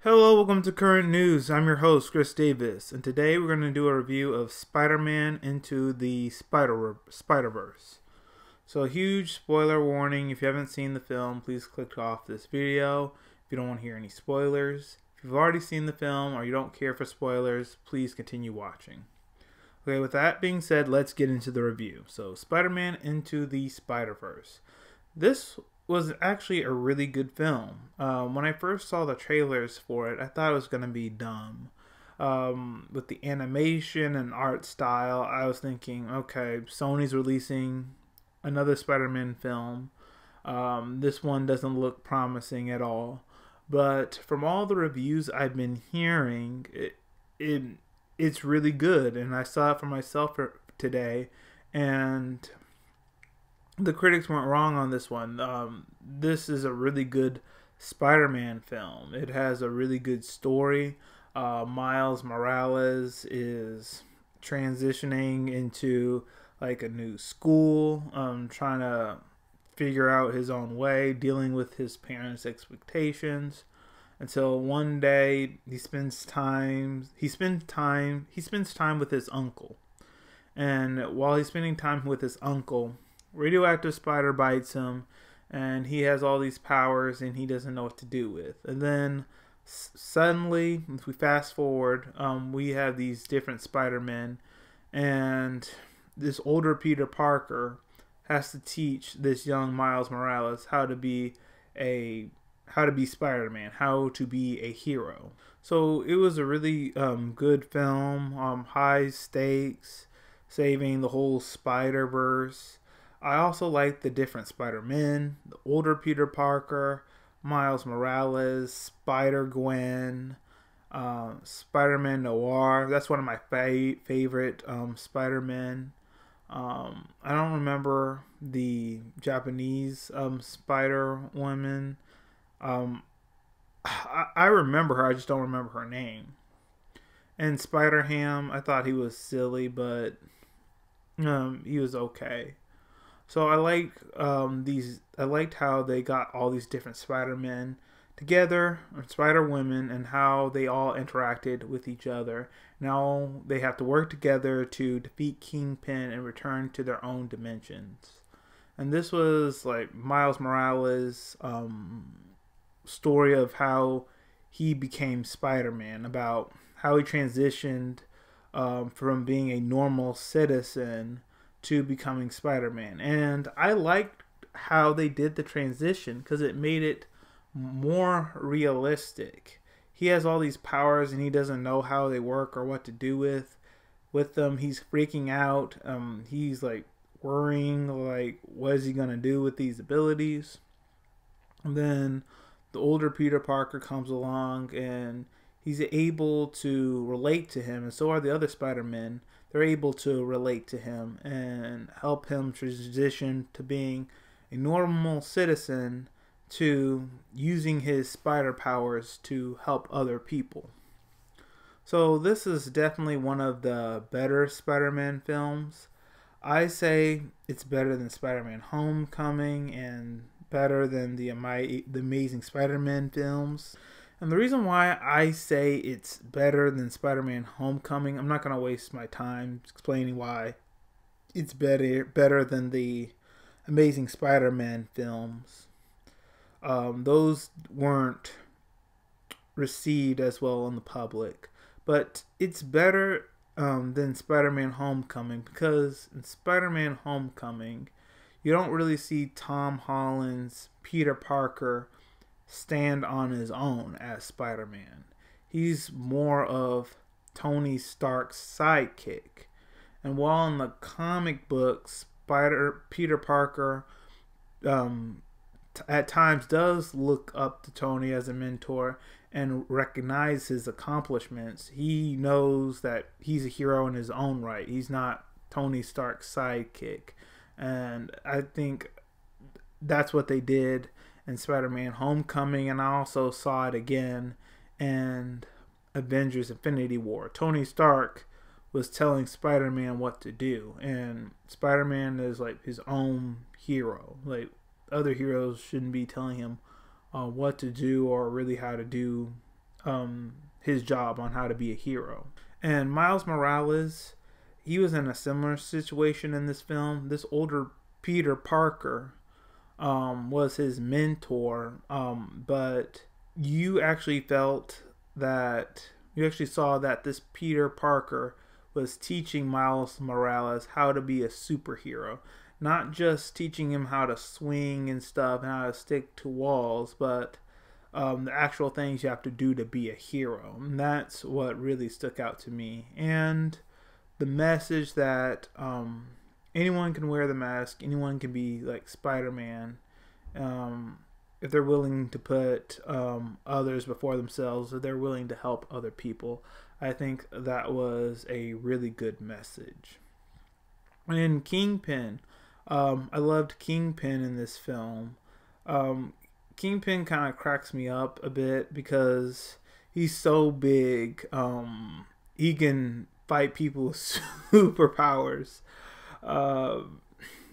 Hello, welcome to Current News. I'm your host, Chris Davis, and today we're going to do a review of Spider-Man Into the Spiderverse. So, huge spoiler warning. If you haven't seen the film, please click off this video if you don't want to hear any spoilers. If you've already seen the film or you don't care for spoilers, please continue watching. Okay, with that being said, let's get into the review. So, Spider-Man Into the Spiderverse. This was actually a really good film. When I first saw the trailers for it, I thought it was going to be dumb. With the animation and art style, I was thinking, okay, Sony's releasing another Spider-Man film. This one doesn't look promising at all. But from all the reviews I've been hearing, it's really good. And I saw it for myself today. And the critics weren't wrong on this one. This is a really good Spider-Man film. It has a really good story. Miles Morales is transitioning into like a new school, trying to figure out his own way, dealing with his parents' expectations. Until one day he spends time with his uncle. And while he's spending time with his uncle, radioactive spider bites him, and he has all these powers and he doesn't know what to do with. And then suddenly, if we fast forward, we have these different Spider-Men, and this older Peter Parker has to teach this young Miles Morales how to be Spider-Man, how to be a hero. So it was a really good film, high stakes, saving the whole Spiderverse. I also like the different Spider-Men, the older Peter Parker, Miles Morales, Spider-Gwen, Spider-Man Noir. That's one of my favorite Spider-Men. I don't remember the Japanese Spider-Woman. I remember her, I just don't remember her name. And Spider-Ham, I thought he was silly, but he was okay. So I liked how they got all these different Spider-Men together, or Spider-Women, and how they all interacted with each other. Now they have to work together to defeat Kingpin and return to their own dimensions. And this was like Miles Morales' story of how he became Spider-Man, about how he transitioned from being a normal citizen to becoming Spider-Man. And I liked how they did the transition because it made it more realistic. He has all these powers and he doesn't know how they work or what to do with them. He's freaking out. He's like worrying, like, what is he gonna do with these abilities? And then the older Peter Parker comes along and he's able to relate to him, and so are the other Spider-Men. They're able to relate to him and help him transition to being a normal citizen to using his spider powers to help other people. So this is definitely one of the better Spider-Man films. I say it's better than Spider-Man Homecoming and better than the Amazing Spider-Man films. And the reason why I say it's better than Spider-Man Homecoming, I'm not going to waste my time explaining why it's better than the Amazing Spider-Man films. Those weren't received as well in the public. But it's better than Spider-Man Homecoming because in Spider-Man Homecoming, you don't really see Tom Holland's Peter Parker stand on his own as Spider-Man. He's more of Tony Stark's sidekick. And while in the comic books, Peter Parker at times does look up to Tony as a mentor and recognize his accomplishments, he knows that he's a hero in his own right. He's not Tony Stark's sidekick. And I think that's what they did in Spider-Man Homecoming, and I also saw it again in Avengers Infinity War. Tony Stark was telling Spider-Man what to do, and Spider-Man is like his own hero. Like, other heroes shouldn't be telling him what to do or really how to do his job on how to be a hero. And Miles Morales, he was in a similar situation in this film. This older Peter Parker was his mentor, but you actually saw that this Peter Parker was teaching Miles Morales how to be a superhero. Not just teaching him how to swing and stuff and how to stick to walls, but the actual things you have to do to be a hero. And that's what really stuck out to me. And the message that anyone can wear the mask, anyone can be like Spider-Man, if they're willing to put others before themselves, if they're willing to help other people. I think that was a really good message. And Kingpin, I loved Kingpin in this film. Kingpin kind of cracks me up a bit because he's so big. He can fight people with superpowers.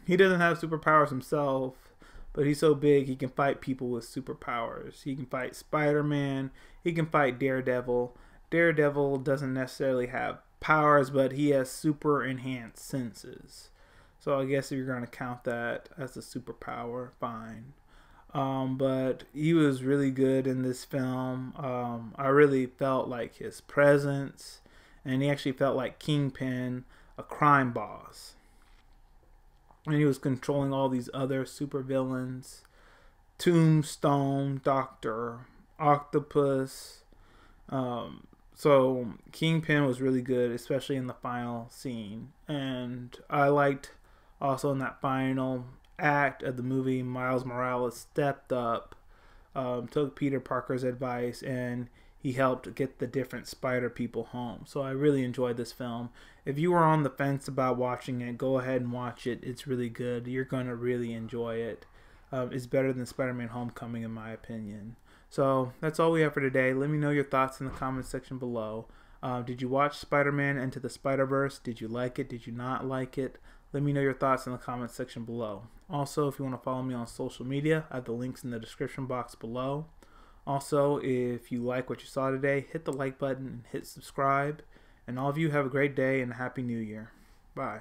He doesn't have superpowers himself, but he's so big he can fight people with superpowers. He can fight Spider-Man. He can fight Daredevil. Daredevil doesn't necessarily have powers, but he has super enhanced senses. So I guess if you're going to count that as a superpower, fine. But he was really good in this film. I really felt like his presence, and he actually felt like Kingpin, a crime boss. And he was controlling all these other supervillains. Tombstone, Dr. Octopus. So Kingpin was really good, especially in the final scene. And I liked also in that final act of the movie, Miles Morales stepped up, took Peter Parker's advice, and he helped get the different spider people home. So I really enjoyed this film. If you were on the fence about watching it, go ahead and watch it. It's really good. You're going to really enjoy it. It's better than Spider-Man Homecoming in my opinion. So that's all we have for today. Let me know your thoughts in the comment section below. Did you watch Spider-Man Into the Spiderverse? Did you like it? Did you not like it? Let me know your thoughts in the comment section below. Also, if you want to follow me on social media, I have the links in the description box below. Also, if you like what you saw today, hit the like button and hit subscribe. And all of you have a great day and a happy new year. Bye.